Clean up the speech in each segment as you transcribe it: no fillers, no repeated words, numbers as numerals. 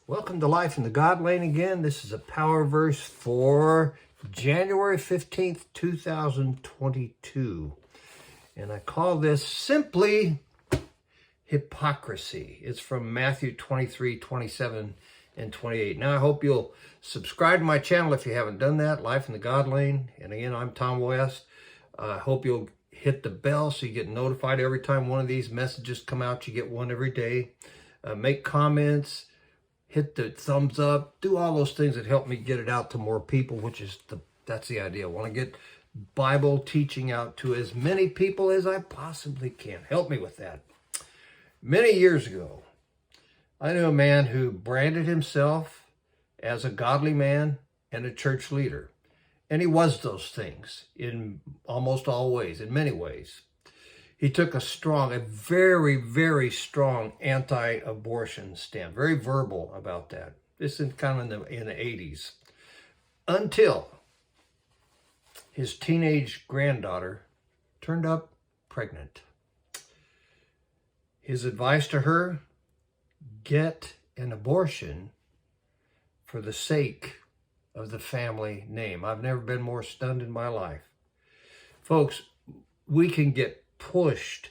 Welcome to Life in the God Lane again. This is a power verse for January 15th, 2022. And I call this simply hypocrisy. It's from Matthew 23, 27, and 28. Now, I hope you'll subscribe to my channel if you haven't done that, Life in the God Lane. And again, I'm Tom West. I hope you'll hit the bell so you get notified every time one of these messages come out. You get one every day. Make comments. Hit the thumbs up, do all those things that help me get it out to more people, that's the idea. I want to get Bible teaching out to as many people as I possibly can. Help me with that. Many years ago, I knew a man who branded himself as a godly man and a church leader. And he was those things in almost all ways, in many ways. He took a very, very strong anti-abortion stand, very verbal about that. This is kind of in the 80s. Until his teenage granddaughter turned up pregnant. His advice to her, get an abortion for the sake of the family name. I've never been more stunned in my life. Folks, we can get pushed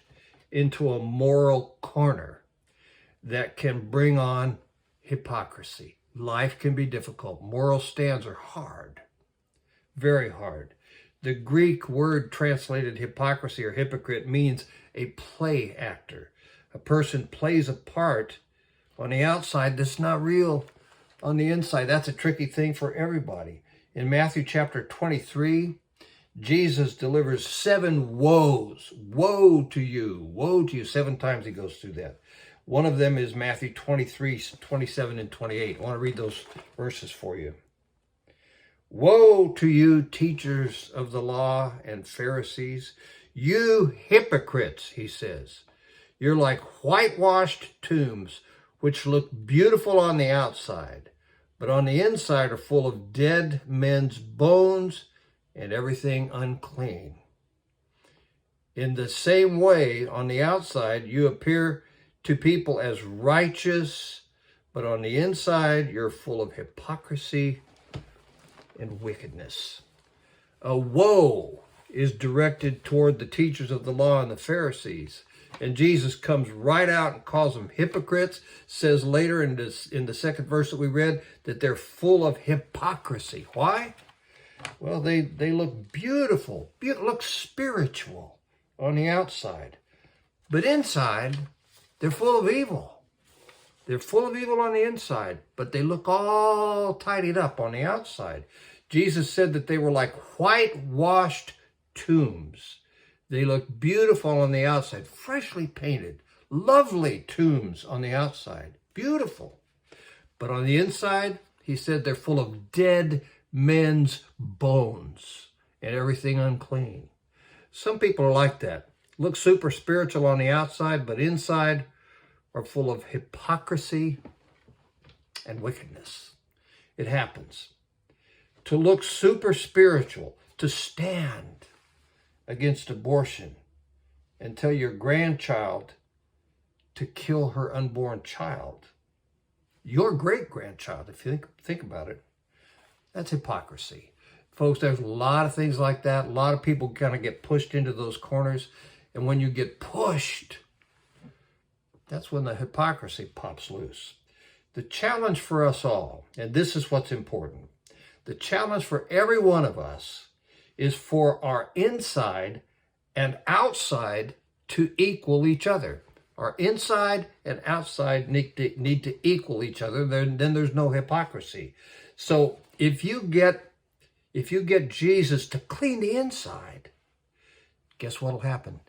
into a moral corner that can bring on hypocrisy. Life can be difficult. Moral stands are hard, very hard. The Greek word translated hypocrisy or hypocrite means a play actor. A person plays a part on the outside that's not real on the inside. That's a tricky thing for everybody. In Matthew chapter 23, Jesus delivers 7 woes. Woe to you. Woe to you. 7 times he goes through that. One of them is Matthew 23, 27, and 28. I want to read those verses for you. Woe to you, teachers of the law and Pharisees, you hypocrites, he says. You're like whitewashed tombs, which look beautiful on the outside, but on the inside are full of dead men's bones and everything unclean. In the same way, on the outside, you appear to people as righteous, but on the inside, you're full of hypocrisy and wickedness. A woe is directed toward the teachers of the law and the Pharisees. And Jesus comes right out and calls them hypocrites, says later in the second verse that we read that they're full of hypocrisy. Why? Well, they look beautiful, look spiritual on the outside. But inside, they're full of evil. They're full of evil on the inside, but they look all tidied up on the outside. Jesus said that they were like whitewashed tombs. They look beautiful on the outside, freshly painted, lovely tombs on the outside, beautiful. But on the inside, he said they're full of dead men's bones and everything unclean. Some people are like that. Look super spiritual on the outside, but inside are full of hypocrisy and wickedness. It happens. To look super spiritual, to stand against abortion and tell your grandchild to kill her unborn child, your great-grandchild, if you think about it, that's hypocrisy. Folks, there's a lot of things like that. A lot of people kind of get pushed into those corners. And when you get pushed, that's when the hypocrisy pops loose. The challenge for us all, and this is what's important, the challenge for every one of us is for our inside and outside to equal each other. Our inside and outside need to equal each other. Then there's no hypocrisy. So if you get Jesus to clean the inside, guess what'll happen?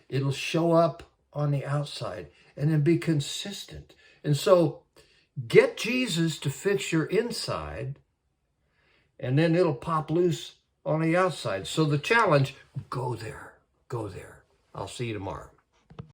It'll show up on the outside and then be consistent. And so get Jesus to fix your inside, and then it'll pop loose on the outside. So the challenge, go there. Go there. I'll see you tomorrow.